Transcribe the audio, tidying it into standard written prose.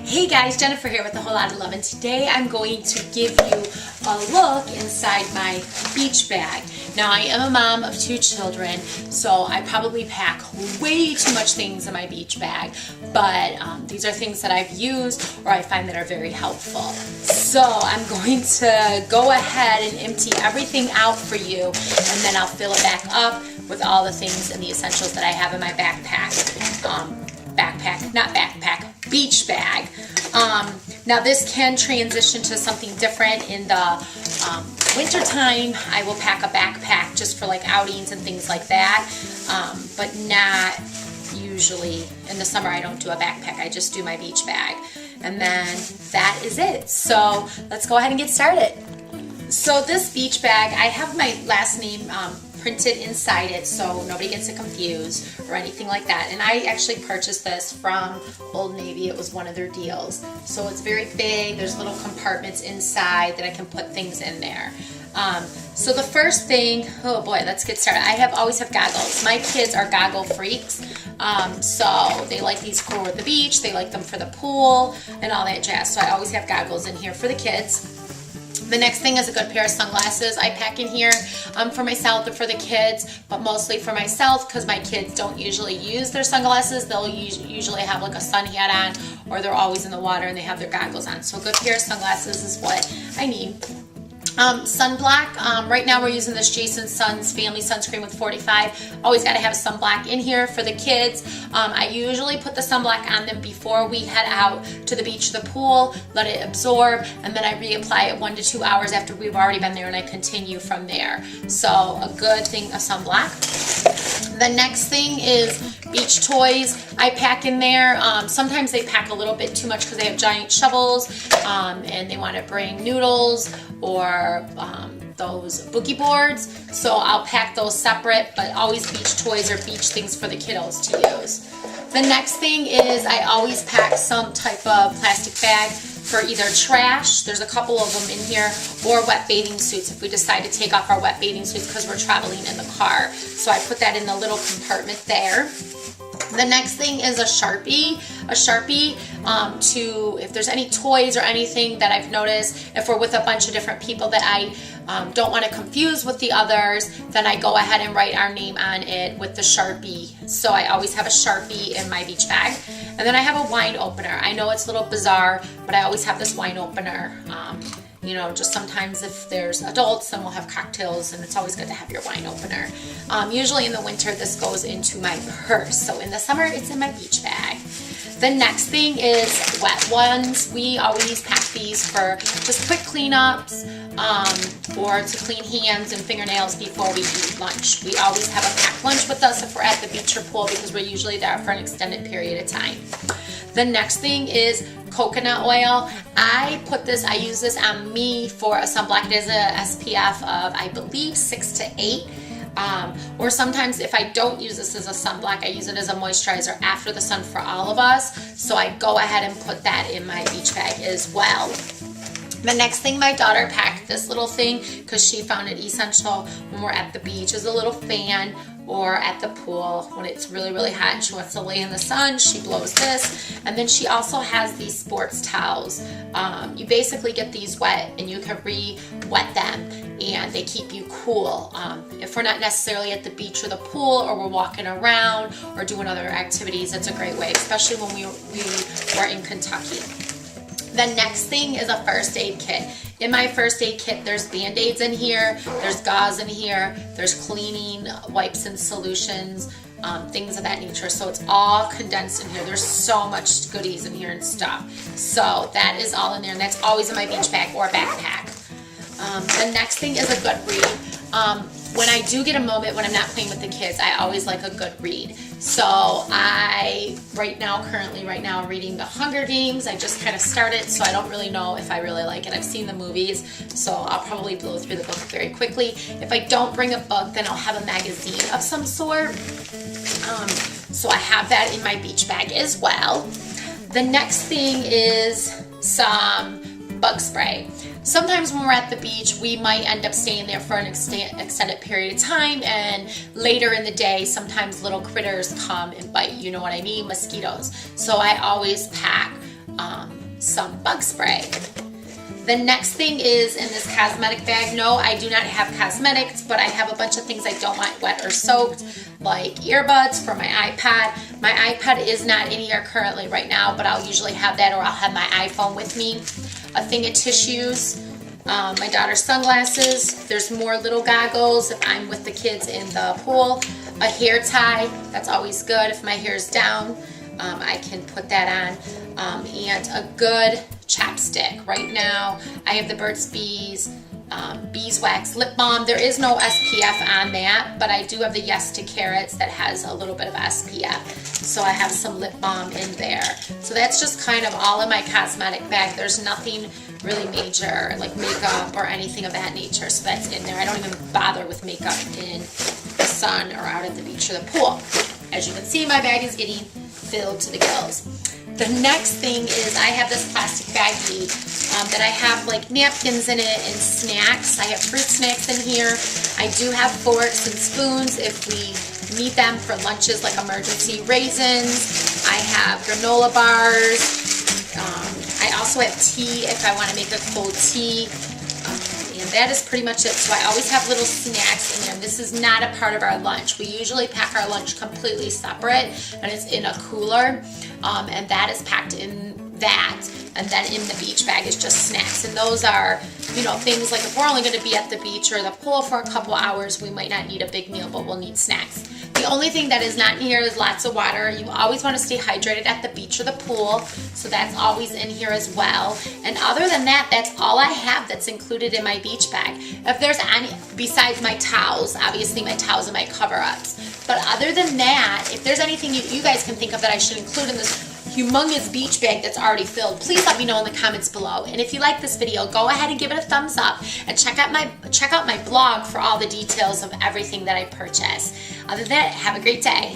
Hey guys, Jennifer here with a whole lot of love, and today I'm going to give you a look inside my beach bag. Now, I am a mom of 2 children, so I probably pack way too much things in my beach bag, but these are things that I've used or I find that are very helpful. So I'm going to go ahead and empty everything out for you, and then I'll fill it back up with all the things and the essentials that I have in my backpack. Beach bag. Now this can transition to something different in the winter time. I will pack a backpack just for like outings and things like that, but not usually. In the summer I don't do a backpack, I just do my beach bag, and then that is it. So let's go ahead and get started. So this beach bag, I have my last name printed inside it so nobody gets it confused or anything like that. And I actually purchased this from Old Navy. It was one of their deals. So it's very big. There's little compartments inside that I can put things in there. So the first thing, oh boy, let's get started. I always have goggles. My kids are goggle freaks. So they like these for the beach. They like them for the pool and all that jazz. So I always have goggles in here for the kids. The next thing is a good pair of sunglasses. I pack in here for myself and for the kids, but mostly for myself because my kids don't usually use their sunglasses. They'll usually have like a sun hat on, or they're always in the water and they have their goggles on. So a good pair of sunglasses is what I need. Sunblock. Right now we're using this Jason Sun's Family Sunscreen with 45. Always got to have sunblock in here for the kids. I usually put the sunblock on them before we head out to the beach or the pool, let it absorb, and then I reapply it 1 to 2 hours after we've already been there, and I continue from there. So a good thing of sunblock. The next thing is beach toys. I pack in there. Sometimes they pack a little bit too much because they have giant shovels and they want to bring noodles or those boogie boards. So I'll pack those separate, but always beach toys or beach things for the kiddos to use. The next thing is I always pack some type of plastic bag for either trash, there's a couple of them in here, or wet bathing suits if we decide to take off our wet bathing suits because we're traveling in the car. So I put that in the little compartment there. The next thing is a Sharpie. To, if there's any toys or anything that I've noticed, if we're with a bunch of different people that I don't want to confuse with the others, then I go ahead and write our name on it with the Sharpie. So I always have a Sharpie in my beach bag. And then I have a wine opener. I know it's a little bizarre, but I always have this wine opener. You know, just sometimes if there's adults, then we'll have cocktails, and it's always good to have your wine opener. Usually in the winter, this goes into my purse. So in the summer, it's in my beach bag. The next thing is wet ones. We always pack these for just quick cleanups or to clean hands and fingernails before we eat lunch. We always have a packed lunch with us if we're at the beach or pool because we're usually there for an extended period of time. The next thing is coconut oil. I use this on me for a sunblock. It is a SPF of, I believe, 6 to 8. Or sometimes if I don't use this as a sunblock, I use it as a moisturizer after the sun for all of us. So I go ahead and put that in my beach bag as well. The next thing, my daughter packed this little thing because she found it essential when we're at the beach, is a little fan, or at the pool when it's really, really hot and she wants to lay in the sun, she blows this. And then she also has these sports towels. You basically get these wet and you can re-wet them and they keep you cool. If we're not necessarily at the beach or the pool, or we're walking around or doing other activities, it's a great way, especially when we were in Kentucky. The next thing is a first aid kit. In my first aid kit, there's Band-Aids in here, there's gauze in here, there's cleaning wipes and solutions, things of that nature. So it's all condensed in here. There's so much goodies in here and stuff. So that is all in there, and that's always in my beach bag or backpack. The next thing is a good read. When I do get a moment when I'm not playing with the kids, I always like a good read. So I, currently right now, I'm reading The Hunger Games. I just kind of started, so I don't really know if I really like it. I've seen the movies, so I'll probably blow through the book very quickly. If I don't bring a book, then I'll have a magazine of some sort. So I have that in my beach bag as well. The next thing is some bug spray. Sometimes when we're at the beach, we might end up staying there for an extended period of time, and later in the day, sometimes little critters come and bite, you know what I mean, mosquitoes. So I always pack some bug spray. The next thing is in this cosmetic bag. No, I do not have cosmetics, but I have a bunch of things I don't want wet or soaked, like earbuds for my iPad. My iPad is not in here currently right now, but I'll usually have that, or I'll have my iPhone with me. A thing of tissues, my daughter's sunglasses. There's more little goggles if I'm with the kids in the pool. A hair tie, that's always good if my hair's down. I can put that on. And a good chapstick. Right now, I have the Burt's Bees Beeswax Lip Balm. There is no SPF on that, but I do have the Yes to Carrots that has a little bit of SPF. So I have some lip balm in there. So that's just kind of all in my cosmetic bag. There's nothing really major, like makeup or anything of that nature. So that's in there. I don't even bother with makeup in the sun or out at the beach or the pool. As you can see, my bag is getting filled to the gills. The next thing is I have this plastic baggie that I have like napkins in it and snacks. I have fruit snacks in here. I do have forks and spoons if we need them for lunches, like emergency raisins. I have granola bars. I also have tea if I want to make a cold tea. And that is pretty much it. So I always have little snacks in there. This is not a part of our lunch. We usually pack our lunch completely separate, and it's in a cooler, and that is packed in that. And then in the beach bag is just snacks. And those are, you know, things like if we're only going to be at the beach or the pool for a couple hours, we might not need a big meal, but we'll need snacks. The only thing that is not in here is lots of water. You always want to stay hydrated at the beach or the pool, so that's always in here as well. And other than that, that's all I have that's included in my beach bag. If there's any, besides my towels, obviously my towels and my cover-ups. But other than that, if there's anything you guys can think of that I should include in this humongous beach bag that's already filled, please let me know in the comments below. And if you like this video, go ahead and give it a thumbs up and check out my blog for all the details of everything that I purchase. Other than that, have a great day.